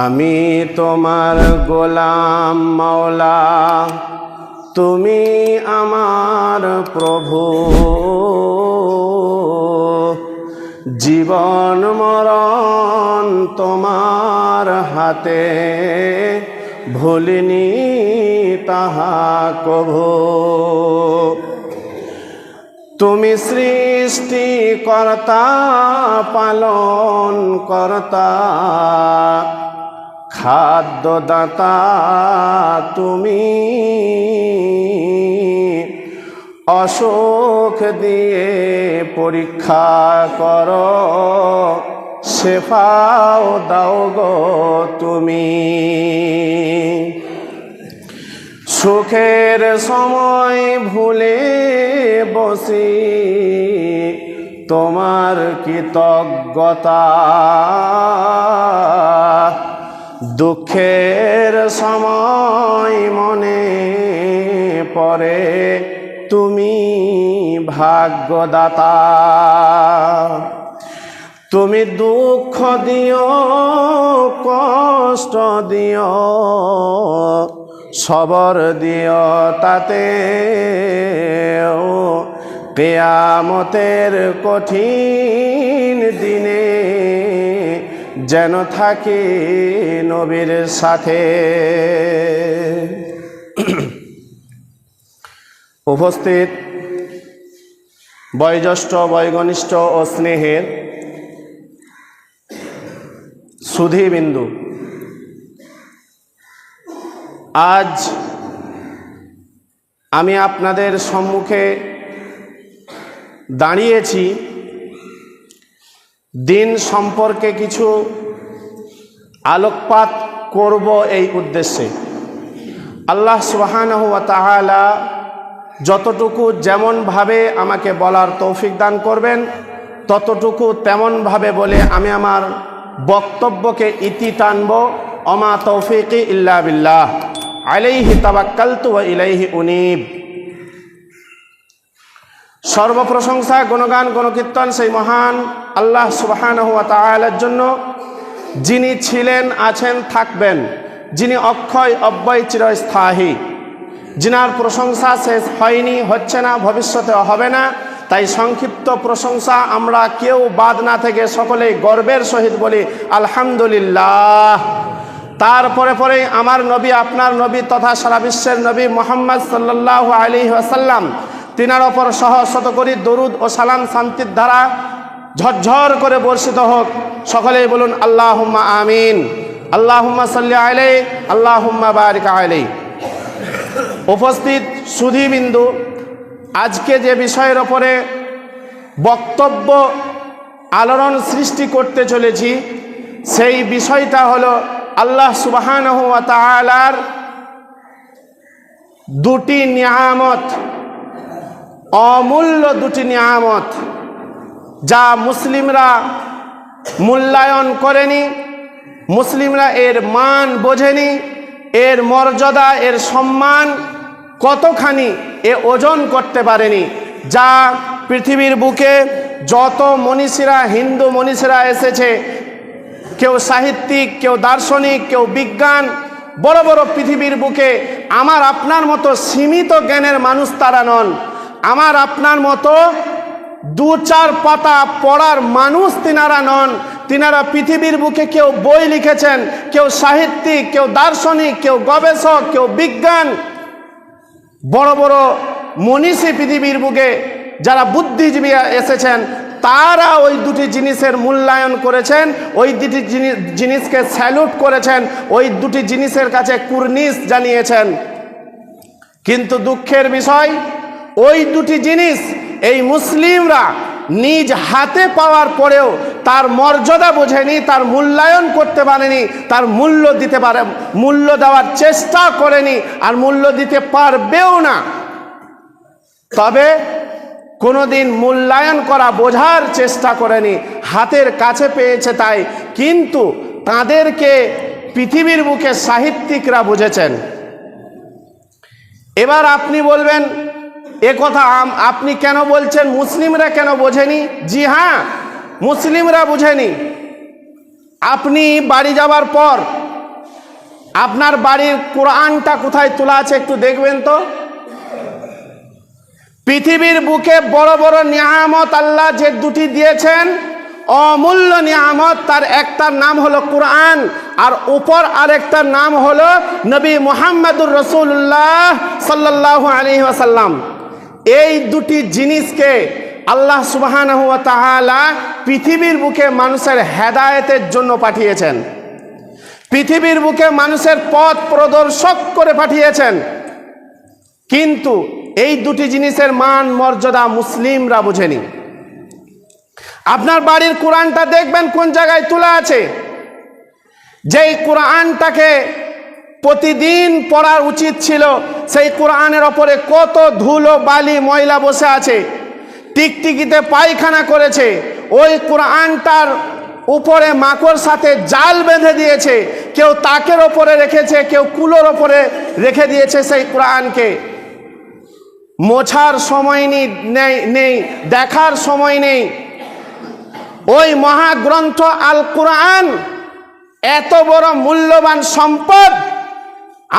আমি তোমার গোলাম মাওলা, তুমি আমার প্রভু। জীবন মরণ তোমার হাতে, ভুলিনি তাহা কভু। তুমি সৃষ্টিকর্তা, পালন কর্তা, খাদ্যদাতা তুমি। অসুখ দিয়ে পরীক্ষা করো, শেফাও দাও গো তুমি। সুখের সময় ভুলে বসি তোমার কৃতজ্ঞতা, দুঃখের সময় মনে পড়ে তুমি ভাগ্যদাতা। তুমি দুঃখ দিও, কষ্ট দিও, সবর দিও তাতে কিয়ামতের কঠিন দিনে যেন থাকি নবীর সাথে। উপস্থিত বয়োজ্যেষ্ঠ, বয়োঘনিষ্ঠ ও স্নেহের সুধীবিন্দু, আজ আমি আপনাদের সম্মুখে দাঁড়িয়েছি দিন সম্পর্কে কিছু আলোকপাত করব এই উদ্দেশ্যে। আল্লাহ সুবহানাহু ওয়া তাআলা যতটুকু যেমনভাবে আমাকে বলার তৌফিক দান করবেন, ততটুকু তেমনভাবে বলে আমি আমার বক্তব্যকে ইতি টানব। অমা তৌফিকি ইল্লা বিল্লাহ, আলাইহি তাওয়াক্কালতু ওয়া ইলাইহি উনীব। সর্বপ্রশংসা, গুণগান, গণকীর্তন সেই মহান আল্লাহ সুবহানাহু ওয়া তাআলার জন্য, যিনি ছিলেন, আছেন, থাকবেন, যিনি অক্ষয় অব্যয় চিরস্থায়ী, যিনার প্রশংসা শেষ হয়নি, হচ্ছে না, ভবিষ্যতে হবে না। তাই সংক্ষিপ্ত প্রশংসা আমরা কেউ বাদ না থেকে সকলেই গর্বের সহিত বলি আলহামদুলিল্লাহ। তারপরে পরে আমার নবী, আপনার নবী তথা সারা বিশ্বের নবী মুহাম্মদ সাল্লাল্লাহু আলাইহি ওয়াসাল্লাম, তিনার ওপর সহ শত কোটি দরুদ ও সালাম শান্তির ধারা ঝরঝর করে বর্ষিত হোক। সকলেই বলুন আল্লাহুম্মা আমিন। আল্লাহুম্মা সাল্লি আলাইহি, আল্লাহুম্মা বারিক আলাইহি। উপস্থিত সুধীবিন্দু, আজকে যে বিষয়ের ওপরে বক্তব্য আলোড়ন সৃষ্টি করতে চলেছি, সেই বিষয়টা হলো আল্লাহ সুবহানাহু ওয়া তাআলার দুটি নিয়ামত, অমূল্য দুটি নিয়ামত, যা মুসলিমরা মূল্যায়ন করেনি, মুসলিমরা এর মান বোঝেনি, এর মর্যাদা, এর সম্মান কতখানি এ ওজন করতে পারেনি। যা পৃথিবীর বুকে যত মনীষীরা, হিন্দু মনীষীরা এসেছে, কেউ সাহিত্যিক, কেউ দার্শনিক, কেউ বিজ্ঞান, বড় বড় পৃথিবীর বুকে আমার আপনার মতো সীমিত জ্ঞানের মানুষ তারা নন। আমার আপনার মতো দু চার পাতা পড়ার মানুষ তিনারা নন। তিনারা পৃথিবীর বুকে কেউ বই লিখেছেন, কেউ সাহিত্যিক, কেউ দার্শনিক, কেউ গবেষক, কেউ বিজ্ঞান, বড় বড় মনীষী পৃথিবীর বুকে যারা বুদ্ধিজীবী এসেছেন, তারা ওই দুটি জিনিসের মূল্যায়ন করেছেন, ওই দুটি জিনিসকে স্যালুট করেছেন, ওই দুটি জিনিসের কাছে কুর্নিশ জানিয়েছেন। কিন্তু দুঃখের বিষয়, ওই দুটি জিনিস এই মুসলিমরা নিজ হাতে পাওয়ার পরেও তার মর্যাদা বোঝেনি, তার মূল্যায়ন করতে পারেনি, তার মূল্য দেওয়ার চেষ্টা করেনি, আর মূল্য দিতে পারবেও না। তবে কোনোদিন মূল্যায়ন করা, বোঝার চেষ্টা করেনি, হাতের কাছে পেয়েছে তাই। কিন্তু তাদেরকে পৃথিবীর বুকে সাহিত্যিকরা বুঝেছেন। এবার আপনি বলবেন, এ কথা আপনি কেন বলছেন মুসলিমরা কেন বোঝেনি? জি হ্যাঁ, মুসলিমরা বুঝেনি। আপনি বাড়ি যাওয়ার পর আপনার বাড়ির কোরআনটা কোথায় তোলা আছে একটু দেখবেন তো। পৃথিবীর বুকে বড় বড় নিয়ামত আল্লাহ যে দুটি দিয়েছেন, অমূল্য নিয়ামত, তার একটার নাম হলো কোরআন, আর উপর আরেকটার নাম হলো নবী মুহাম্মদুর রাসূলুল্লাহ সাল্লাল্লাহু আলাইহি ওয়াসাল্লাম। এই দুটি জিনিসকে আল্লাহ সুবহানাহু ওয়া তাআলা পৃথিবীর বুকে মানুষের হেদায়েতের জন্য পাঠিয়েছেন, পৃথিবীর বুকে মানুষের পথ প্রদর্শক করে পাঠিয়েছেন। কিন্তু এই দুটি জিনিসের মান মর্যাদা মুসলিমরা বোঝেনি। আপনার বাড়ির কোরআনটা দেখবেন কোন জায়গায় তোলা আছে। যেই কোরআনটাকে প্রতিদিন পড়ার উচিত ছিল, সেই কোরআনের ওপরে কত ধুলো বালি ময়লা বসে আছে, টিকটিকিতে পায়খানা করেছে। ওই কোরআনটার উপরে মাকড় সাথে জাল বেঁধে দিয়েছে, কেউ তাকের ওপরে রেখেছে, কেউ কুলোর ওপরে রেখে দিয়েছে। সেই কোরআনকে মোছার সময় নেই, দেখার সময় নেই। ওই মহাগ্রন্থ আল কোরআন এত বড় মূল্যবান সম্পদ,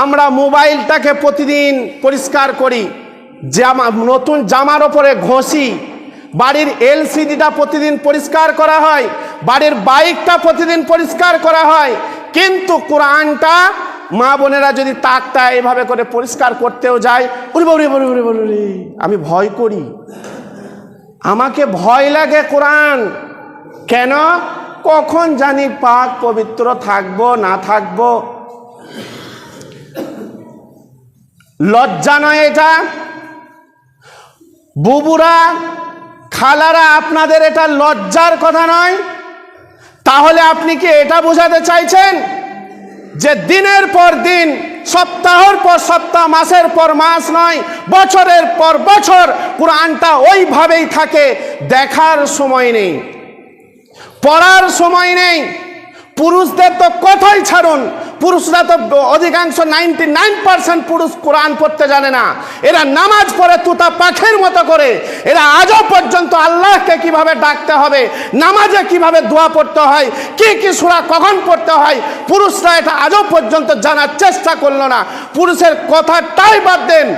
আমরা মোবাইলটাকে প্রতিদিন পরিষ্কার করি, নতুন জামার ওপরে ঘষি, বাড়ির এলসিডিটা প্রতিদিন পরিষ্কার করা হয়, বাড়ির বাইকটা প্রতিদিন পরিষ্কার করা হয়। কিন্তু কোরআনটা মা বোনেরা যদি তাকটা এভাবে করে পরিষ্কার করতেও যায়, আমি ভয় করি, আমাকে ভয় লাগে কোরআন। কেন? কখন জানি পাক পবিত্র থাকবো না থাকবো। লজ্জা নয় এটা? বুবুরা, খালারা, আপনাদের এটা লজ্জার কথা নয়? তাহলে আপনি কি এটা বোঝাতে চাইছেন যে দিনের পর দিন, সপ্তাহের পর সপ্তাহ, মাসের পর মাস নয়, বছরের পর বছর কোরআনটা ওইভাবেই থাকে, দেখার সময় নেই, পড়ার সময় নেই? পুরুষদের তো কথাই ছাড়ুন, পুরুষরা তো অধিকাংশ 99% পুরুষ কোরআন পড়তে জানে না। এরা নামাজ পড়ে তুতা পাখির মতো করে। এরা আজও পর্যন্ত আল্লাহকে কিভাবে ডাকতে হবে, নামাজে কিভাবে দোয়া পড়তে হয়, কি কি সূরা কখন পড়তে হয়, পুরুষরা এটা আজও পর্যন্ত জানার চেষ্টা করলো না। পুরুষের কথাটাই বাদ দেন,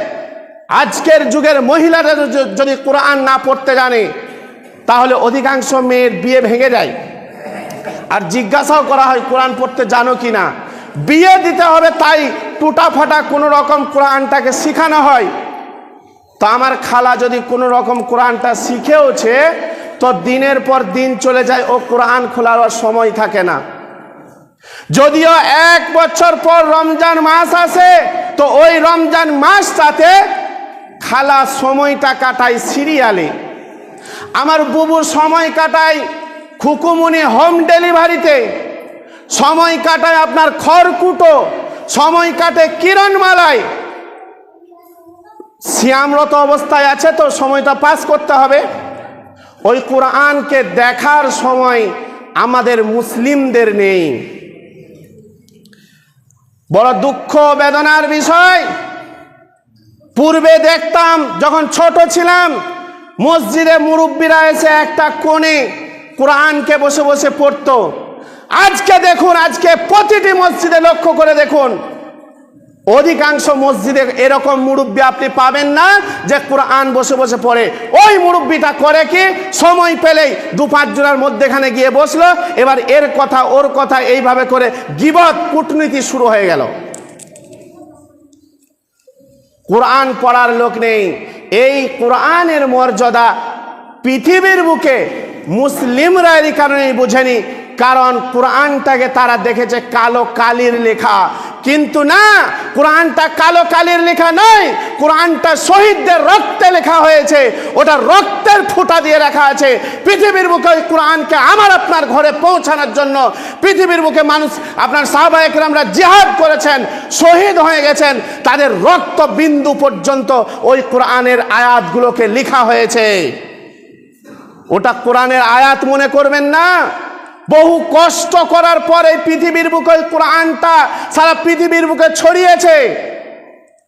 আজকের যুগের মহিলারা যদি কোরআন না পড়তে জানে, তাহলে অধিকাংশ মেয়ের বিয়ে ভেঙে যায়। আর জিজ্ঞাসাও করা হয় কোরআন পড়তে জানো কি না, বিয়ে দিতে হবে, তাই টুটা ফাটা কোনো রকম কোরআনটাকে শিখানো হয়। তো আমার খালা যদি কোনো রকম কোরআনটা শিখেওছে, তো দিনের পর দিন চলে যায়, ও কোরআন খোলার সময় থাকে না। যদিও 1 বছর পর রমজান মাস আসে, তো ওই রমজান মাসটাতে খালা সময়টা কাটায় সিরিয়ালে, আমার বুবু সময় কাটায় খুকুমুনি হোম ডেলিভারিতে, সময় কাটায় আপনার খড়কুটো, সময় কাটে কিরণমালায়। সিয়ামরত অবস্থায় আছে, তো সময়টা পাস করতে হবে। ওই কোরআনকে দেখার সময় আমাদের মুসলিমদের নেই। বড় দুঃখ বেদনার বিষয়। পূর্বে দেখতাম যখন ছোট ছিলাম, মসজিদে মুরব্বীরা এসে একটা কোণে কোরআনকে বসে বসে পড়তো। আজকে দেখুন, আজকে প্রতিটি মসজিদে লক্ষ্য করে দেখুন, অধিকাংশ মসজিদে এরকম মুরব্বী আপনি পাবেন না যে কোরআন বসে বসে পড়ে। ওই মুরব্বীটা করে কি, সময় পেলেই 2-5 জনের মধ্যেখানে গিয়ে বসলো, এবার এর কথা ওর কথা এইভাবে করে গীবত কূটনীতি শুরু হয়ে গেল। কোরআন পড়ার লোক নেই। এই কোরআনের মর্যাদা পৃথিবীর বুকে মুসলিমরা এই কারণেই বোঝেনি, কারণ কোরআনটাকে তারা দেখেছে কালো কালির লেখা। কিন্তু না, কোরআনটা কালো কালির লেখা নয়, কোরআনটা শহীদদের রক্তে লেখা হয়েছে, ওটা রক্তের ফোঁটা দিয়ে রাখা আছে। পৃথিবীর বুকে ওই কোরআনকে আমার আপনার ঘরে পৌঁছানোর জন্য পৃথিবীর বুকে মানুষ, আপনার সাহাবা একরামরা জিহাদ করেছেন, শহীদ হয়ে গেছেন, তাদের রক্ত বিন্দু পর্যন্ত ওই কোরআনের আয়াতগুলোকে লেখা হয়েছে। ওটা কোরআনের আয়াত মনে করবেন না। বহু কষ্ট করার পরে পৃথিবীর বুকে কোরআনটা সারা পৃথিবীর বুকে ছড়িয়েছে।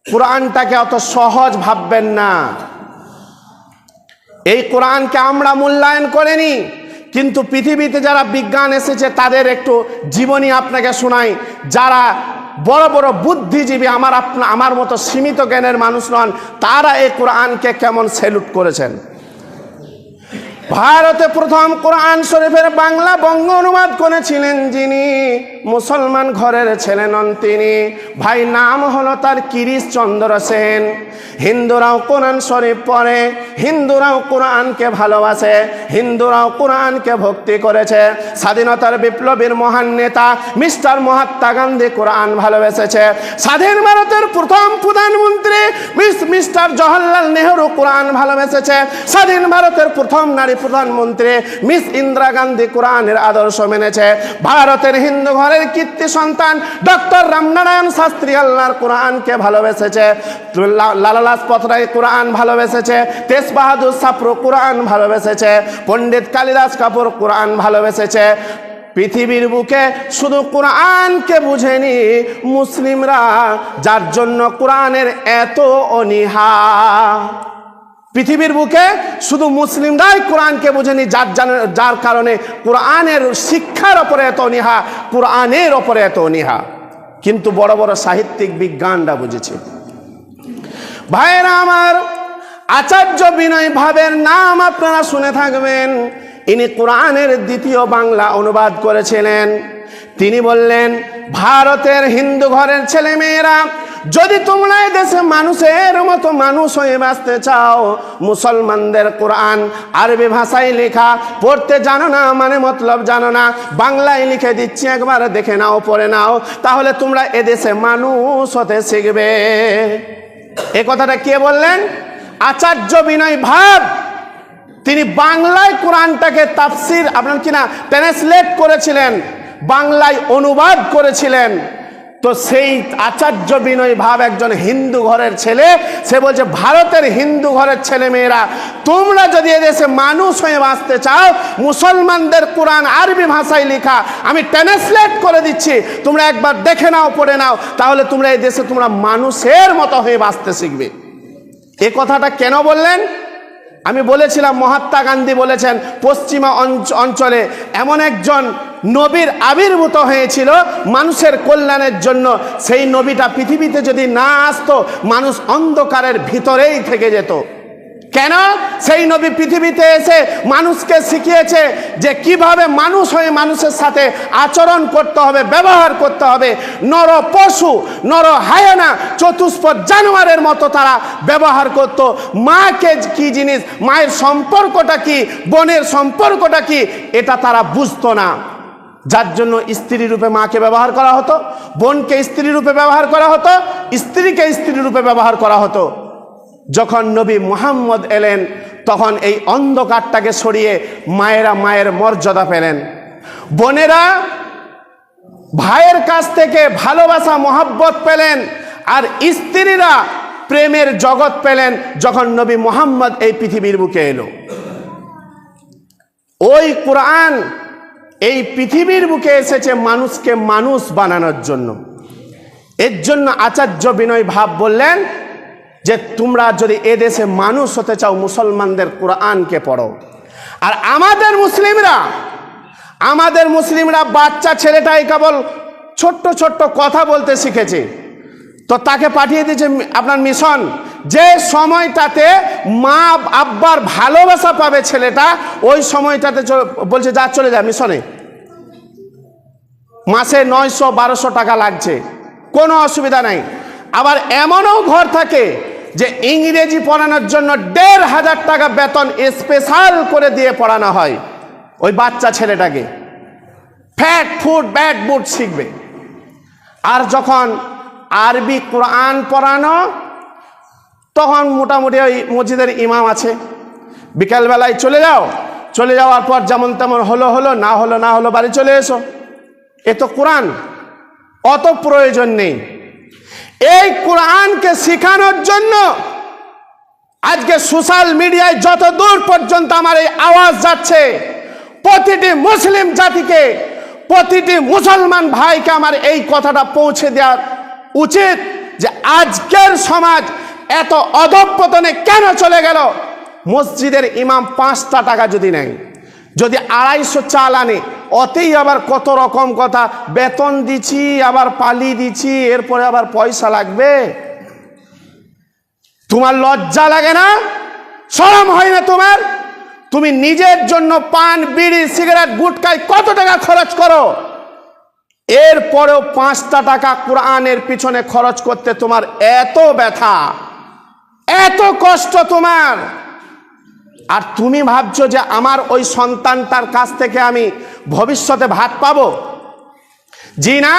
কোরআনটাকে অত সহজ ভাববেন না। এই কোরআনকে আমরা মূল্যায়ন করিনি, কিন্তু পৃথিবীতে যারা বিজ্ঞান এসেছে তাদের একটু জীবনী আপনাকে শোনাই। যারা বড় বড় বুদ্ধিজীবী, আমার মতো সীমিত জ্ঞানের মানুষ নন, তারা এই কোরআনকে কেমন স্যালুট করেছেন। ভারতে প্রথম কোরআন শরীফের বাংলা বঙ্গ অনুবাদ করেছিলেন যিনি, মুসলমান ঘরের ছেলে নন তিনি, ভাই নাম হলো তার কিরিশ চন্দ্র সেন। হিন্দুরাও কোরআন শরীফ পড়ে, হিন্দুরাও কোরআনকে ভালোবাসে, হিন্দুরাও কোরআনকে ভক্তি করেছে। স্বাধীনতার বিপ্লবীর মহান নেতা মিস্টার মহাত্মা গান্ধী কোরআন ভালোবেসেছে। স্বাধীন ভারতের প্রথম প্রধানমন্ত্রী মিস্টার জওহরলাল নেহরু কোরআন ভালোবেসেছে। স্বাধীন ভারতের প্রথম নারী প্রধানমন্ত্রী মিস ইন্দিরা গান্ধী কোরআনের আদর্শ মেনেছে। ভারতের হিন্দু ঘরের কীর্তি সন্তান ডক্টর রামনারায়ণ শাস্ত্রী আল্লাহর কোরআনকে ভালোবেসেছে। লালা লাজপত রায় কোরআন ভালোবেসেছে। তেজ বাহাদুর শাস্ত্রী কোরআন ভালোবেসেছে। পণ্ডিত কালিদাস কাপুর কোরআন ভালোবেসেছে। পৃথিবীর বুকে শুধু কোরআনকে বুঝেনি মুসলিমরা, যার জন্য কোরআনের এত অনীহা। পৃথিবীর বুকে শুধু মুসলিমরাই কোরআনকে বুঝেনি, যার কারণে কোরআনের শিক্ষার ওপরে এত অনীহা, কোরআনের ওপরে এত অনীহা। কিন্তু বড় বড় সাহিত্যিক বিজ্ঞানরা বুঝেছে। ভাইরা আমার, আচার্য বিনয় ভাবের নাম আপনারা শুনে থাকবেন। ইনি কোরআনের দ্বিতীয় বাংলা অনুবাদ করেছিলেন। তিনি বললেন, ভারতের হিন্দু ঘরের ছেলে মেয়েরা, যদি তোমরা দেশে মানুষের মতো মানুষ হয়ে বাঁচতে চাও, মুসলমানদের কোরআন আরবি ভাষায় লেখা, পড়তে জানো না মানে মতলব জানো না, বাংলায় লিখে দিচ্ছি, একবার দেখে নাও, পড়ে নাও, তাহলে তোমরা এদেশে মানুষ হতে শিখবে। এ কথাটা কে বললেন? আচার্য বিনয় ভাব। তিনি বাংলায় কোরআনটাকে তাফসির আপনার কিনা ট্রান্সলেট করেছিলেন, বাংলায় অনুবাদ করেছিলেন। তো সেই আচার্য বিনয় ভাব একজন হিন্দু ঘরের ছেলে, সে বলছে, ভারতের হিন্দু ঘরের ছেলে মেয়েরা, তোমরা যদি এদেশে মানুষ হয়ে বাঁচতে চাও, মুসলমানদের কোরআন আরবি ভাষায় লেখা, আমি ট্রান্সলেট করে দিচ্ছি, তোমরা একবার দেখে নাও, পড়ে নাও, তাহলে তোমরা এই দেশে তোমরা মানুষের মতো হয়ে বাঁচতে শিখবে। এ কথাটা কেন বললেন? আমি বলেছিলাম, মহাত্মা গান্ধী বলেছেন, পশ্চিমা অঞ্চলে এমন একজন নবীর আবির্ভূত হয়েছিল মানুষের কল্যাণের জন্য। সেই নবীটা পৃথিবীতে যদি না আসতো, মানুষ অন্ধকারের ভিতরেই থেকে যেত। কেন? সেই নবী পৃথিবীতে এসে মানুষকে শিখিয়েছে যে কিভাবে মানুষ হয়ে মানুষের সাথে আচরণ করতে হবে, ব্যবহার করতে হবে। নর পশু, নর হায়ানা, চতুষ্পদ জানোয়ারের মতো তারা ব্যবহার করত। মাকে কি জিনিস, মায়ের সম্পর্কটা কি, বোনের সম্পর্কটা কি, এটা তারা বুঝতো না। যার জন্য স্ত্রী রূপে মাকে ব্যবহার করা হতো, বোনকে স্ত্রী রূপে ব্যবহার করা হতো, স্ত্রীকে স্ত্রী রূপে ব্যবহার করা হতো। যখন নবী মুহাম্মদ এলেন, তখন এই অন্ধকারটাকে সরিয়ে মায়েরা মায়ের মর্যাদা পেলেন, বোনেরা ভাইয়ের কাছ থেকে ভালোবাসা মহব্বত পেলেন, আর স্ত্রীরা প্রেমের জগৎ পেলেন যখন নবী মুহাম্মদ এই পৃথিবীর বুকে এলো। ওই কোরআন এই পৃথিবীর বুকে এসেছে মানুষকে মানুষ বানানোর জন্য। এর জন্য আচার্য বিনয় ভাব বললেন যে তোমরা যদি এদেশে মানুষ হতে চাও, মুসলমানদের কোরআনকে পড়ো। আর আমাদের মুসলিমরা বাচ্চা ছেলেটাই কেবল ছোট্ট ছোট্ট কথা বলতে শিখেছে, তো তাকে পাঠিয়ে দিয়েছে আপনার মিশন। যে সময়টাতে মা আব্বার ভালোবাসা পাবে ছেলেটা, ওই সময়টাতে বলছে যা চলে যা মিশনে। মাসে 900-1200 টাকা লাগছে, কোনো অসুবিধা নাই। আবার এমনও ঘর থাকে যে ইংরেজি পড়ানোর জন্য 1500 টাকা বেতন স্পেশাল করে দিয়ে পড়ানো হয় ওই বাচ্চা ছেলেটাকে। ফ্যাট ফুড ব্যাড বুট শিখবে। আর যখন আরবি কোরআন পড়ানো, তখন মোটামুটি ওই মসজিদের ইমাম আছে, বিকালবেলায় চলে যাওয়ার পর যেমন তেমন হলো, না হলো বাড়ি চলে এসো। এ তো কোরআন, অত প্রয়োজন নেই। এই কোরআনকে শেখানোর জন্য আজকে সোশ্যাল মিডিয়ায় যত দূর পর্যন্ত আমার এই আওয়াজ যাচ্ছে, প্রতিটি মুসলিম জাতিকে, প্রতিটি মুসলমান ভাইকে আমার এই কথাটা পৌঁছে দেওয়া উচিত যে আজকের সমাজ এত অধঃপতনে কেন চলে গেল। মসজিদের ইমাম 5টা টাকা যদি নেয়, যদি 250 চাল আনে, অতেই আবার কত রকম কথা, বেতন দিছি আবার পালি দিছি, এরপরে আবার পয়সা লাগবে। তোমার লজ্জা লাগে না? শরম হয় না তোমার? তুমি নিজের জন্য পান, বিড়ি, সিগারেট, গুটকায় কত টাকা খরচ করো, এরপরেও 5টা টাকা কোরআনের পিছনে খরচ করতে তোমার এত ব্যথা, এত কষ্ট তোমার। আর তুমি ভাবছো যে আমার ওই সন্তানটার কাছ থেকে আমি ভবিষ্যতে ভাত পাবো? জি না,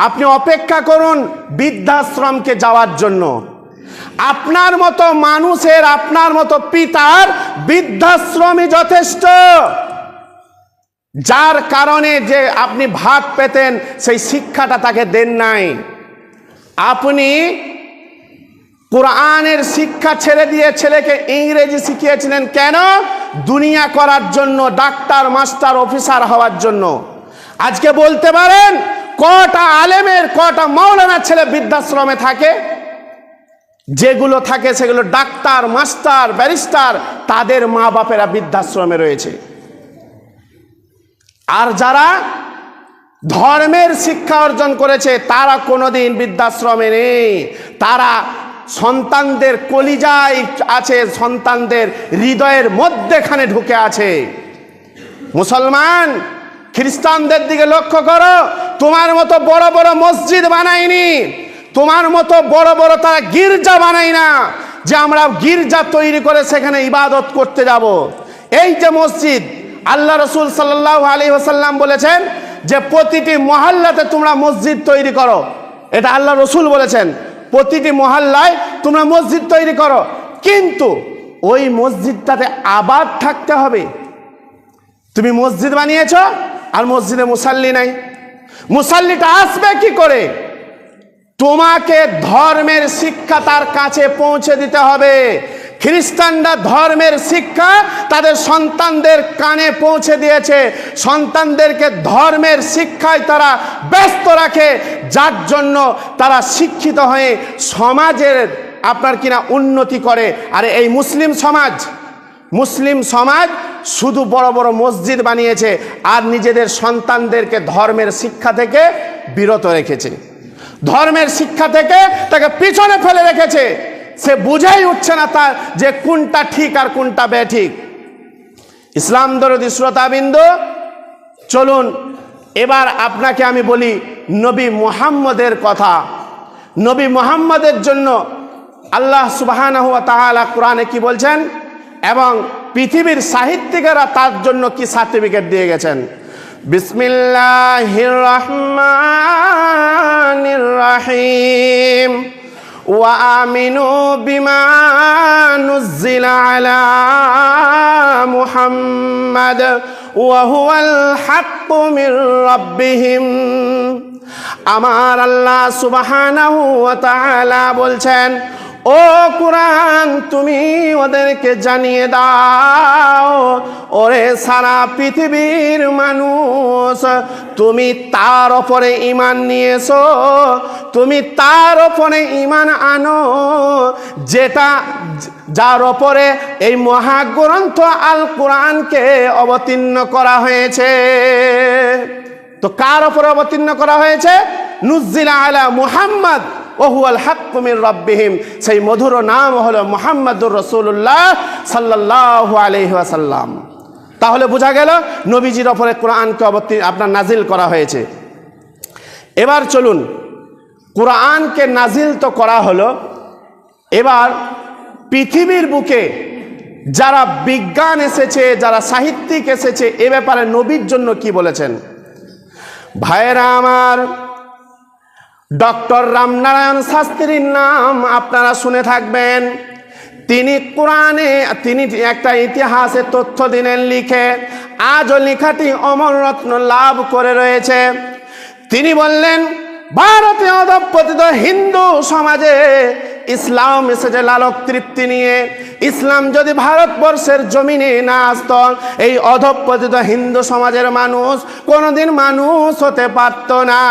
আপনি অপেক্ষা করুন বৃদ্ধাশ্রমকে যাওয়ার জন্য। আপনার মতো মানুষের, আপনার মতো পিতার বৃদ্ধাশ্রমই যথেষ্ট, যার কারণে যে আপনি ভাত পেতেন সেই শিক্ষাটা তাকে দেন নাই। আপনি কোরআনের শিক্ষা ছেড়ে দিয়ে ছেলেকে ইংরেজি শিখিয়েছিলেন কেন? দুনিয়া করার জন্য, ডাক্তার, মাস্টার, অফিসার হওয়ার জন্য। আজকে বলতে পারেন কটা আলেমের, কটা মাওলানা ছেলে বৃদ্ধাশ্রমে থাকে? যেগুলো থাকে সেগুলো ডাক্তার, মাস্টার, ব্যারিস্টার, তাদের মা বাপেরা বৃদ্ধাশ্রমে রয়েছে। আর যারা ধর্মের শিক্ষা অর্জন করেছে তারা কোনোদিন বৃদ্ধাশ্রমে নেই। তারা সন্তানদের কলিজায় আছে, সন্তানদের হৃদয়ের মধ্যেখানে ঢুকে আছে। মুসলমান, খ্রিস্টানদের দিকে লক্ষ্য করো, তোমার মতো বড় বড় মসজিদ বানায়নি, তোমার মতো বড় বড় তারা গির্জা বানায় না যে আমরা গির্জা তৈরি করে সেখানে ইবাদত করতে যাব। এই যে মসজিদ, আল্লাহ রসুল সাল্লাল্লাহু আলাইহি ওয়াসাল্লাম বলেছেন যে প্রতিটি মহল্লাতে তোমরা মসজিদ তৈরি করো। এটা আল্লাহ রসুল বলেছেন, প্রতিটি মহল্লায় তোমরা মসজিদ তৈরি করো, কিন্তু ওই মসজিদটাতে আবাদ থাকতে হবে। তুমি মসজিদ বানিয়েছ আর মসজিদে মুসাল্লি নাই, মুসাল্লিটা আসবে কি করে? তোমাকে ধর্মের শিক্ষা তার কাছে পৌঁছে দিতে হবে। খ্রিস্টানরা ধর্মের শিক্ষা তাদের সন্তানদের কানে পৌঁছে দিয়েছে, সন্তানদেরকে ধর্মের শিক্ষায় তারা ব্যস্ত রাখে, যার জন্য তারা শিক্ষিত হয়ে সমাজের আপনার কিনা উন্নতি করে। আর এই মুসলিম সমাজ শুধু বড় বড় মসজিদ বানিয়েছে আর নিজেদের সন্তানদেরকে ধর্মের শিক্ষা থেকে বিরত রেখেছে, ধর্মের শিক্ষা থেকে তাকে পিছনে ফেলে রেখেছে। সে বুঝেই উঠছে না তার যে কোনটা ঠিক আর কোনটা বেঠিক। ইসলাম দরদি শ্রোতাবিন্দু, চলুন এবার আপনাকে আমি বলি নবী মুহাম্মদের কথা। নবী মুহাম্মদের জন্য আল্লাহ সুবহানাহু ওয়া তাআলা কোরআনে কি বলছেন এবং পৃথিবীর সাহিত্যিকেরা তার জন্য কি সার্টিফিকেট দিয়ে গেছেন। বিসমিল্লাহির রহমানির রহিম ওয়া আমিনু বিমা নুজ্জিলা আলা মুহাম্মাদ ওয়া হুয়াল হাক্কু মির রাব্বিহিম। আমার আল্লাহ সুবহানাহু ওয়া তাআলা বলছেন, ও কুরআন তুমি ওদেরকে জানিয়ে দাও, ওরে সারা পৃথিবীর মানুষ, তুমি তার ওপরে ঈমান নিয়েছো, তুমি তার ওপরে ঈমান আনো যার ওপরে এই মহাগ্রন্থ আল কোরআনকে অবতীর্ণ করা হয়েছে। তো কার ওপরে অবতীর্ণ করা হয়েছে? নুজ্জিলা আলা মুহাম্মদ ওয়া হুয়াল হাক্কু মির রাব্বিহিম। সেই মধুর নাম হলো মুহাম্মাদুর রাসূলুল্লাহ সাল্লাল্লাহু আলাইহি ওয়াসাল্লাম। তাহলে বোঝা গেল নবীজির ওপরে কোরআনকে আপনার নাজিল করা হয়েছে। এবার চলুন, কোরআনকে নাজিল তো করা হলো, এবার পৃথিবীর বুকে যারা বিজ্ঞান এসেছে, যারা সাহিত্যিক এসেছে, এ ব্যাপারে নবীর জন্য কি বলেছেন। ভাইয়েরা আমার, ডক্টর রামনারায়ণ শাস্ত্রীর নাম আপনারা শুনে থাকবেন। তিনি একটা ইতিহাসে তথ্য দিলেন লিখে, আজও লেখাটি অমর রত্ন লাভ করে রয়েছে। তিনি বললেন, ভারতে অধঃপতিত হিন্দু সমাজে ইসলাম এসেছে লালক তৃপ্তি নিয়ে। ইসলাম যদি ভারতবর্ষের জমিনে না আসত, এই অধঃপতিত হিন্দু সমাজের মানুষ কোনোদিন মানুষ হতে পারত না।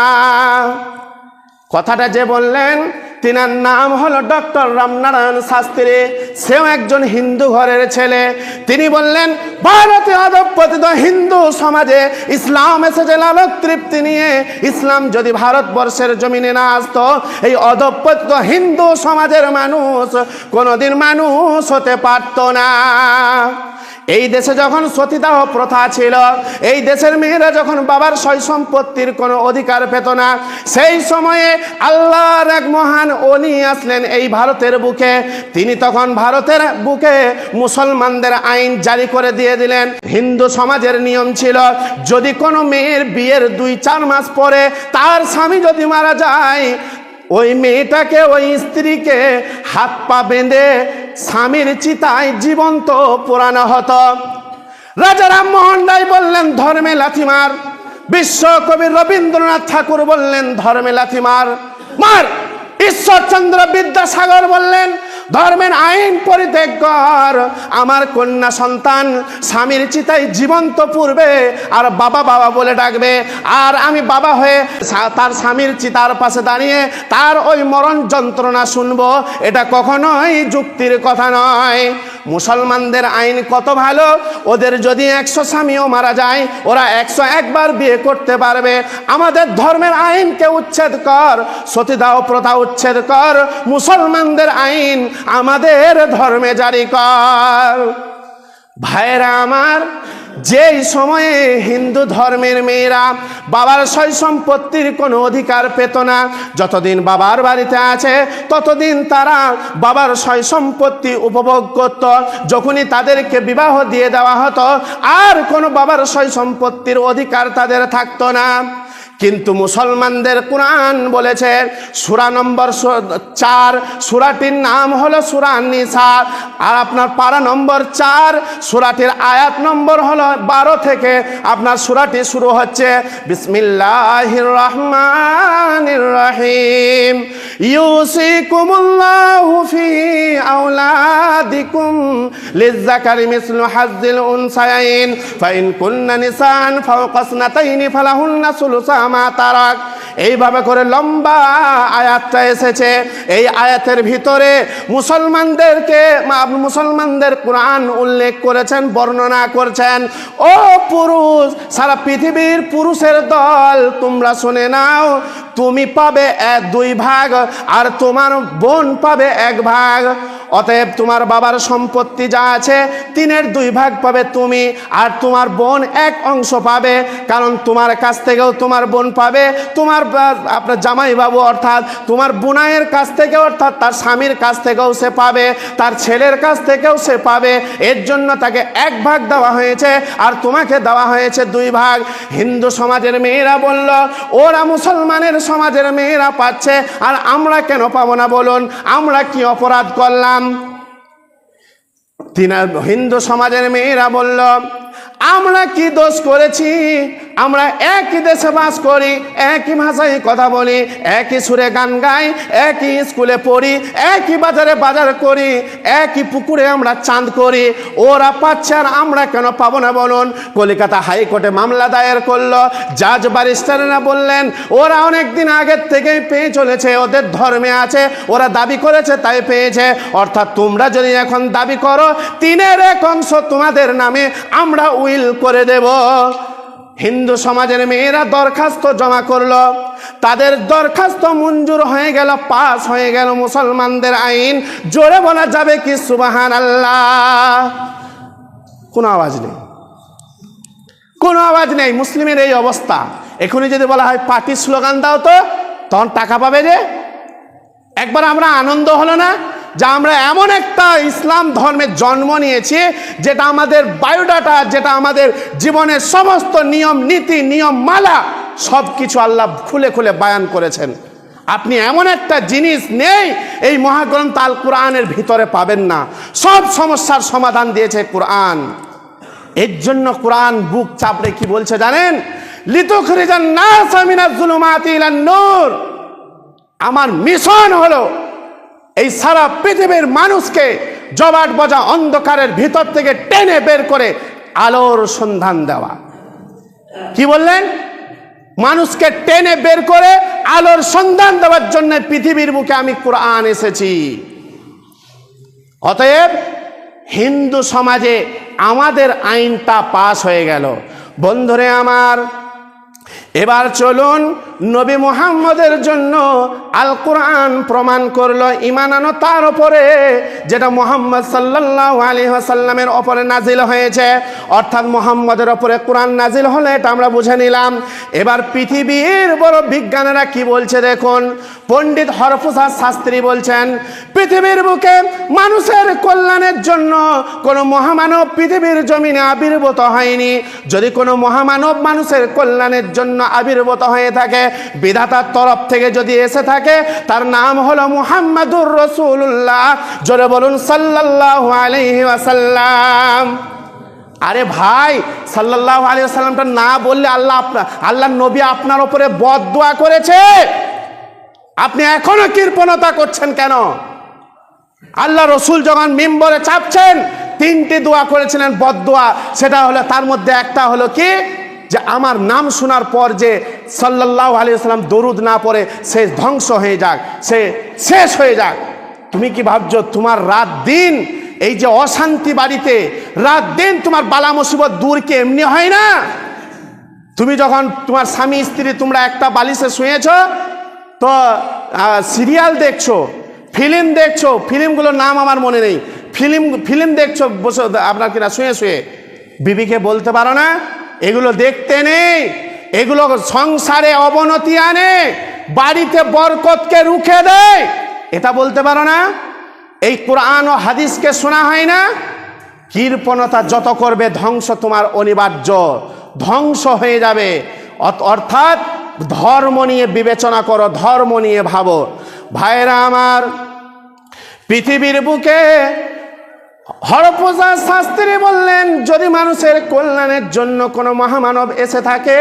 কথাটা যে বললেন তিনার নাম হলো ডক্টর রামনারায়ণ শাস্ত্রী। সেও একজন হিন্দু ঘরের ছেলে। তিনি বললেন, ভারতীয় অধঃপতিত হিন্দু সমাজে ইসলাম এসেছে লালক তৃপ্তি নিয়ে। ইসলাম যদি ভারতবর্ষের জমিনে না আসতো, এই অধঃপতিত হিন্দু সমাজের মানুষ কোনোদিন মানুষ হতে পারত না। এই দেশে যখন সতীদাহ প্রথা ছিল, এই দেশের মেয়েরা যখন বাবার সয় সম্পত্তির কোনো অধিকার পেত না, সেই সময়ে আল্লাহর এক মহান ওলি আসলেন এই ভারতের বুকে। তিনি তখন ভারতের বুকে মুসলমানদের আইন জারি করে দিয়ে দিলেন। হিন্দু সমাজের নিয়ম ছিল, যদি কোনো মেয়ের বিয়ের 2-4 মাস পরে তার স্বামী যদি মারা যায়, ওই মেয়েটাকে, ওই স্ত্রীকে হাত পা বেঁধে স্বামীর চিতায় জীবন্ত পোড়ানো হতো। রাজা রামমোহন রায় বললেন, ধর্মে লাথি মার। বিশ্বকবি রবীন্দ্রনাথ ঠাকুর বললেন, ধর্মে লাথি মার, মার। ঈশ্বরচন্দ্র বিদ্যাসাগর বললেন, ধর্মের আইন পরিত্যাগ কর। আমার কন্যা সন্তান স্বামীর চিতায় জীবন্ত পূর্বে আর বাবা বাবা বলে ডাকবে, আর আমি বাবা হয়ে তার স্বামীর চিতার পাশে দাঁড়িয়ে তার ওই মরণ যন্ত্রণা শুনবো। এটা কখনোই যুক্তির কথা নয়। মুসলমানদের আইন কত ভালো, ওদের যদি 100 স্বামীও মারা যায়, ওরা 101 বার বিয়ে করতে পারবে। আমাদের ধর্মের আইনকে উচ্ছেদ কর, সতীদাহ প্রথা উচ্ছেদ কর, মুসলমানদের আইন আমাদের ধর্মে জারি কর। ভাইরা আমার, যেই সময়ে হিন্দু ধর্মের মেয়েরা বাবার সয় সম্পত্তির কোনো অধিকার পেত না, যতদিন বাবার বাড়িতে আছে ততদিন তারা বাবার সয় সম্পত্তি উপভোগ করত। যখনই তাদেরকে বিবাহ দিয়ে দেওয়া হতো, আর কোনো বাবার সয় সম্পত্তির অধিকার তাদের থাকতো না। কিন্তু মুসলমানদের কোরআন বলেছে, সূরা নম্বর 4, সূরাটির নাম হলো সূরা নিসা, আর আপনার পারা নম্বর 4, সূরাটির আয়াত নম্বর হলো 12 থেকে আপনার সূরাটি শুরু হচ্ছে। বিসমিল্লাহির রহমানির রহিম। ইউসিকুমুল্লাহু ফি আওলাদিকুম লিযযাকারি মিসলু হাজ্জিল উনসায়াইন ফাইন কুননা নিসান ফাওকা ইসনাতাইনি ফালাহুন্না সুলুসা মা তারাক। এইভাবে করে লম্বা আয়াতটা এসেছে। এই আয়াতের ভিতরে মুসলমানদের কোরআন উল্লেখ করেছেন, বর্ণনা করছেন, ও পুরুষ, সারা পৃথিবীর পুরুষের দল তোমরা শুনে নাও, তুমি পাবে 2 ভাগ আর তোমার বোন পাবে 1 ভাগ। অতএব তোমার বাবার সম্পত্তি যা আছে 3-এর 2 ভাগ পাবে তুমি, আর তোমার বোন 1 অংশ পাবে। কারণ তোমার কাছ থেকেও তোমার বোন পাবে, তোমার আপনার জামাই বাবু অর্থাৎ তোমার বোনাইয়ের কাছ থেকে, অর্থাৎ তার স্বামীর কাছ থেকেও সে পাবে, তার ছেলের কাছ থেকেও সে পাবে। এর জন্য তাকে 1 ভাগ দেওয়া হয়েছে, আর তোমাকে দেওয়া হয়েছে 2 ভাগ। হিন্দু সমাজের মেয়েরা বলল, ওরা মুসলমানের সমাজের মেয়েরা পাচ্ছে, আর আমরা কেন পাবো না বলুন? আমরা কি অপরাধ করলাম? হিন্দু সমাজের মেয়েরা বলল, আমরা কি দোষ করেছি? আমরা একই দেশে বাস করি, একই ভাষায় কথা বলি, একই সুরে গান গাই, একই স্কুলে পড়ি, একই বাজারে বাজার করি, একই পুকুরে আমরা চাঁদ করি। ওরা পাচ্ছে আর আমরা কেন পাবো না বলুন? কলকাতা হাইকোর্টে মামলা দায়ের করলো। জাজ ব্যারিস্টাররা বললেন, ওরা অনেক দিন আগের থেকেই পেয়ে চলেছে, ওদের ধর্মে আছে, ওরা দাবি করেছে তাই পেয়েছে। অর্থাৎ তোমরা যদি এখন দাবি করো 3-এর 1 অংশ তোমাদের নামে, আমরা উইল করে দেব। হিন্দু সমাজের মেয়েরা দরখাস্ত জমা করলো, তাদের দরখাস্ত মঞ্জুর হয়ে গেল, পাস হয়ে গেল মুসলমানদের আইন। জোরে বলা যাবে কি সুবহানাল্লাহ? কোনো আওয়াজ নেই, কোনো আওয়াজ নেই। মুসলিমের এই অবস্থা। এখনই যদি বলা হয় পার্টি স্লোগান দাও তো, তখন টাকা পাবে যে। একবার আমরা আনন্দ হলো না যে আমরা এমন একটা ইসলাম ধর্মের জন্ম নিয়েছি, যেটা আমাদের বায়োডাটা, যেটা আমাদের জীবনের সমস্ত নিয়ম নীতি, নিয়ম মালা সব কিছু আল্লাহ খুলে খুলে বয়ান করেছেন। আপনি এমন একটা জিনিস নেই এই মহাগ্রন্থ আল কোরআনের ভিতরে পাবেন না। সব সমস্যার সমাধান দিয়েছে কোরআন। এর জন্য কোরআন বুক চাপড়ে কি বলছে জানেন? লিতুখরিজান নাস মিনাজ যুলুমাতি ইলান নূর। আমার মিশন হলো এই সারা পৃথিবীর মানুষকে জবাট বজা অন্ধকারের ভিতর থেকে টেনে বের করে আলোর সন্ধান দেওয়া। কি বললেন? মানুষকে টেনে বের করে আলোর সন্ধান দেওয়ার জন্য পৃথিবীর বুকে আমি কোরআন এসেছি। অতএব হিন্দু সমাজে আমাদের আইনটা পাস হয়ে গেল। বন্ধুরে আমার, এবার চলুন নবী মুহাম্মদের জন্য আল কোরআন প্রমাণ করলো ঈমান আনো তার উপরে, যেটা মুহাম্মদ সাল্লাল্লাহু আলাইহি ওয়াসাল্লামের উপরে নাজিল হয়েছে। অর্থাৎ মুহাম্মদের উপরে কোরআন নাজিল হলে এটা আমরা বুঝে নিলাম। এবার পৃথিবীর বড় বিজ্ঞানীরা কি বলছে দেখুন। পণ্ডিত হরপ্রসাদ শাস্ত্রী বলছেন, পৃথিবীর বুকে মানুষের কল্যাণের জন্য কোনো মহামানব পৃথিবীর জমিনে আবির্ভূত হয়নি। যদি কোনো মহামানব মানুষের কল্যাণের জন্য আবির্ভূত হয়ে থাকে, বিধাতার তরফ থেকে যদি এসে থাকে, তার নাম হলো মুহাম্মাদুর রাসূলুল্লাহ। জোরে বলুন সাল্লাল্লাহু আলাইহি ওয়াসাল্লাম। আরে ভাই, সাল্লাল্লাহু আলাইহি ওয়াসাল্লামটা না বললে আল্লাহর নবী আপনার উপরে বদদোয়া করেছে। আপনি এখনো কৃপণতা করছেন কেন? আল্লাহ রসুল যখন মিম্বরে চাপছেন, তিনটি দোয়া করেছিলেন বদদোয়া। সেটা হলো, তার মধ্যে একটা হলো কি, যে আমার নাম শোনার পর যে সাল্লাল্লাহু আলাইহি ওয়াসাল্লাম দরুদ না পড়ে সে ধ্বংস হয়ে যাক, সে শেষ হয়ে যাক। তুমি কি ভাবছো তোমার রাত দিন এই যে অশান্তি বাড়িতে, রাত দিন তোমার বালা মুসিবত দূর কি এমনি হয় না? তুমি যখন তোমার স্বামী স্ত্রী তোমরা একটা বালিশে শুয়েছ, তো সিরিয়াল দেখছো, ফিল্ম দেখছো, ফিল্মগুলোর নাম আমার মনে নেই, ফিল্ম দেখছো বসে আপনার কিনা শুয়ে শুয়ে, বিবিকে বলতে পারো না এগুলো দেখতে নেই, এগুলো সংসারে অবনতি আনে, বাড়িতে বরকতকে রুখে দেয়, এটা বলতে পারো না? এই কোরআন ও হাদিসকে শোনা হয় না? কৃপণতা যত করবে ধ্বংস তোমার অনিবার্য, ধ্বংস হয়ে যাবে। অর্থাৎ ধর্ম নিয়ে বিবেচনা করো, ধর্ম নিয়ে ভাবো। ভাইরা আমার, পৃথিবীর বুকে হরপ্রসাদ শাস্ত্রী বললেন, যদি মানুষের কল্যাণের জন্য কোনো মহামানব এসে থাকে,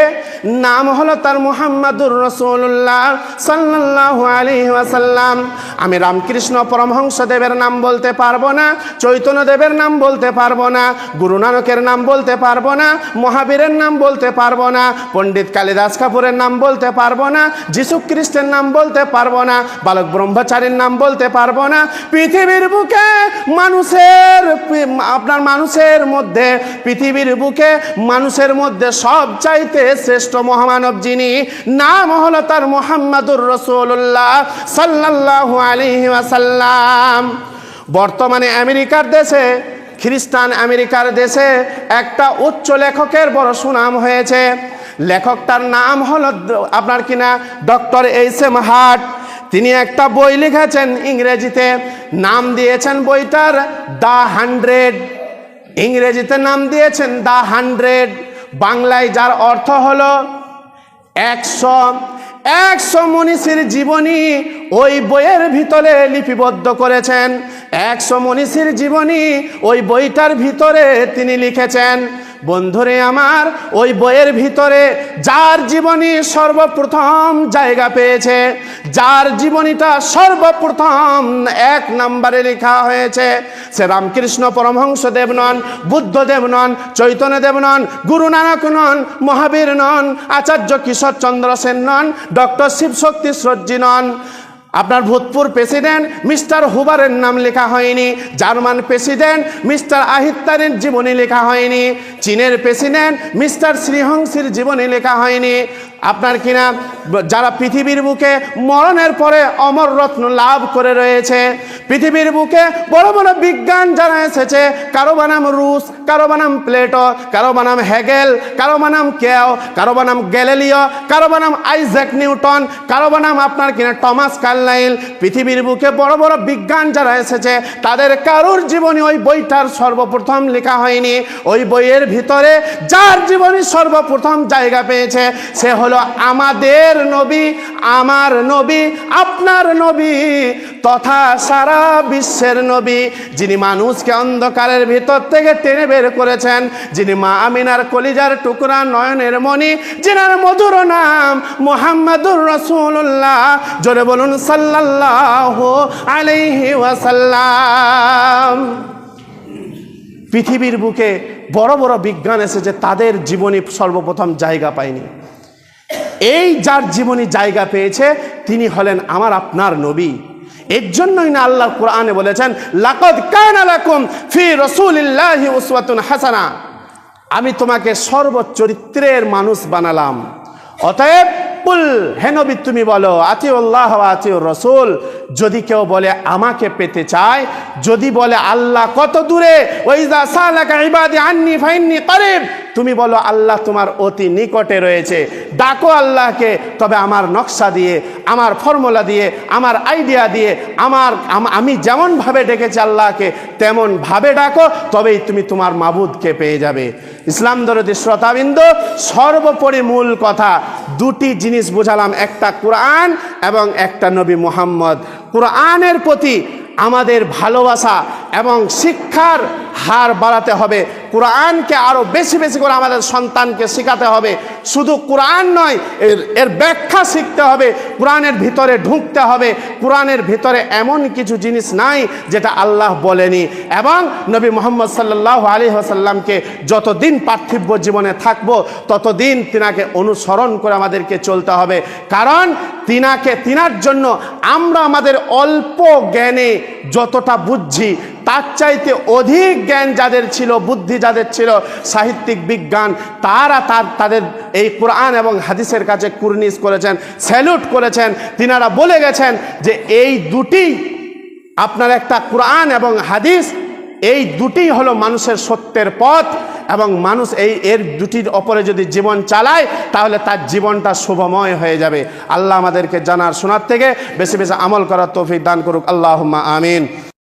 নাম হলো তার মুহাম্মাদুর রাসূলুল্লাহ সাল্লাল্লাহু আলাইহি ওয়াসাল্লাম। আমি রামকৃষ্ণ পরমহংসদেবের নাম বলতে পারবো না, চৈতন্যদেবের নাম বলতে পারবো না, গুরু নানকের নাম বলতে পারবো না, মহাবীরের নাম বলতে পারবো না, পণ্ডিত কালিদাস কাপুরের নাম বলতে পারবো না, যীশু খ্রিস্টের নাম বলতে পারবো না, বালক ব্রহ্মচারীর নাম বলতে পারবো না। পৃথিবীর বুকে মানুষের মধ্যে, পৃথিবীর বুকে মানুষের মধ্যে সবচাইতে শ্রেষ্ঠ মহামানব যিনি, নাম হলো তার মুহাম্মাদুর রাসূলুল্লাহ সাল্লাল্লাহু আলাইহি ওয়াসাল্লাম। বর্তমানে আমেরিকার দেশে, খ্রিস্টান আমেরিকার দেশে একটা উচ্চ লেখকের বড় সুনাম হয়েছে। লেখকটার নাম হলো আপনার কিনা ডক্টর এইচ.এম. হার্ট। তিনি একটা বই লিখেছেন ইংরেজিতে, নাম দিয়েছেন বইটার দ্য 100। ইংরেজিতে নাম দিয়েছেন দ্য 100, বাংলায় যার অর্থ হলো 100 মনীষীর জীবনী ওই বইয়ের ভিতরে লিপিবদ্ধ করেছেন। 100 মনীষীর জীবনী ওই বইটার ভিতরে তিনি লিখেছেন। বন্ধুরে আমার, ওই বইয়ের ভিতরে যার জীবনী সর্বপ্রথম জায়গা পেয়েছে, যার জীবনীটা সর্বপ্রথম 1 নম্বরে লেখা হয়েছে, সে রামকৃষ্ণ পরমহংসদেব নন, বুদ্ধদেব নন, চৈতন্যদেব নন, গুরু নানক নন, মহাবীর নন, আচার্য কিশোরচন্দ্র সেন নন, ডক্টর শিবশক্তি শ্রজ্জি নন। আপনার ভূতপূর্ব প্রেসিডেন্ট মিস্টার হুবারের নাম লেখা হয়নি, জার্মান প্রেসিডেন্ট মিস্টার আহিত্তারের জীবনী লেখা হয়নি, চীনের প্রেসিডেন্ট মিস্টার শ্রীহংসীর জীবনী লেখা হয়নি। আপনার কিনা যারা পৃথিবীর বুকে মরণের পরে অমর রত্ন লাভ করে রয়েছে, পৃথিবীর বুকে বড় বড় বিজ্ঞান যারা এসেছে, কারো বানাম রুশ, কারো বানাম প্লেটো, কারো বানাম হেগেল, কারো বানাম কেও, কারো বানাম গ্যালিলিও, কারো বানাম আইজ্যাক নিউটন, কারো বানাম আপনার কিনা টমাস কার্লাইল। পৃথিবীর বুকে বড় বড় বিজ্ঞান যারা এসেছে, তাদের কারোর জীবনী ওই বইটার সর্বপ্রথম লেখা হয়নি। ওই বইয়ের ভিতরে যার জীবনী সর্বপ্রথম জায়গা পেয়েছে, সে হলো আমাদের নবী, আমার নবী, আপনার নবী, তথা সারা বিশ্বের নবী, যিনি মানুষকে অন্ধকারের ভিতর থেকে টেনে বের করেছেন, যিনি মা আমিনার কলিজার টুকরা নয়নের মণি, যিনার মধুর নাম মুহাম্মাদুর রাসূলুল্লাহ। জোরে বলুন সাল্লাল্লাহু আলাইহি ওয়াসাল্লাম। পৃথিবীর বুকে বড় বড় বিজ্ঞান এসেছে, তাদের জীবনী সর্বপ্রথম জায়গা পায়নি। এই যার জীবনী জায়গা পেয়েছে তিনি হলেন আমার আপনার নবী। এর জন্যই না আল্লাহ কোরআনে বলেছেন, লাকাদ কানা লাকুম ফি রাসূলিল্লাহি উসওয়াতুন হাসানা, আমি তোমাকে সর্বচরিত্রের মানুষ বানালাম। অতএব কুল, হে নবী তুমি বলো, আতিউল্লাহ ওয়া আতিউর রাসূল, যদি কেউ বলে আমাকে পেতে চায়, যদি বলে আল্লাহ কত দূরে, ওয়াইজা সালাকা ইবাদি আন্নি ফাইন্নি করিব, তুমি বলো আল্লাহ তোমার অতি নিকটে রয়েছে, ডাকো আল্লাহকে, তবে আমার নকশা দিয়ে, আমার ফর্মুলা দিয়ে, আমার আইডিয়া দিয়ে, আমি যেমনভাবে ডেকেছি আল্লাহকে তেমনভাবে ডাকো, তবেই তুমি তোমার মাবুদকে পেয়ে যাবে। ইসলাম দরদি শ্রোতাবৃন্দ, সর্বোপরি মূল কথা দুটি জিনিস বুঝালাম, একটা কোরআন এবং একটা নবী মুহাম্মদ। কোরআনের প্রতি আমাদের ভালোবাসা এবং শিক্ষার হার বাড়াতে হবে, কোরআনকে আরও বেশি বেশি করে আমাদের সন্তানকে শেখাতে হবে। শুধু কোরআন নয়, এর ব্যাখ্যা শিখতে হবে, কোরআনের ভিতরে ঢুকতে হবে। কোরআনের ভিতরে এমন কিছু জিনিস নাই যেটা আল্লাহ বলেনি, এবং নবী মুহাম্মদ সাল্লাল্লাহু আলাইহি ওয়াসাল্লামকে যতদিন পার্থিব জীবনে থাকবো ততদিন তিনাকে অনুসরণ করে আমাদেরকে চলতে হবে। কারণ তিনার জন্য আমরা আমাদের অল্প জ্ঞানে যতটা বুঝছি তার চাইতে অধিক জ্ঞান যাদের ছিল, বুদ্ধি যাদের ছিল, সাহিত্যিক বিজ্ঞান, তাদের এই কোরআন এবং হাদিসের কাছে কুর্নিশ করেছেন, স্যালুট করেছেন। তিনারা বলে গেছেন যে এই দুটি, আপনার একটা কোরআন এবং হাদিস, এই দুটি হলো মানুষের সত্যের পথ, এবং মানুষ এর দুটির ওপরে যদি জীবন চালায় তাহলে তার জীবনটা শুভময় হয়ে যাবে। আল্লাহ আমাদেরকে জানার শোনার থেকে বেশি বেশি আমল করার তৌফিক দান করুক। আল্লাহুম্মা আমিন।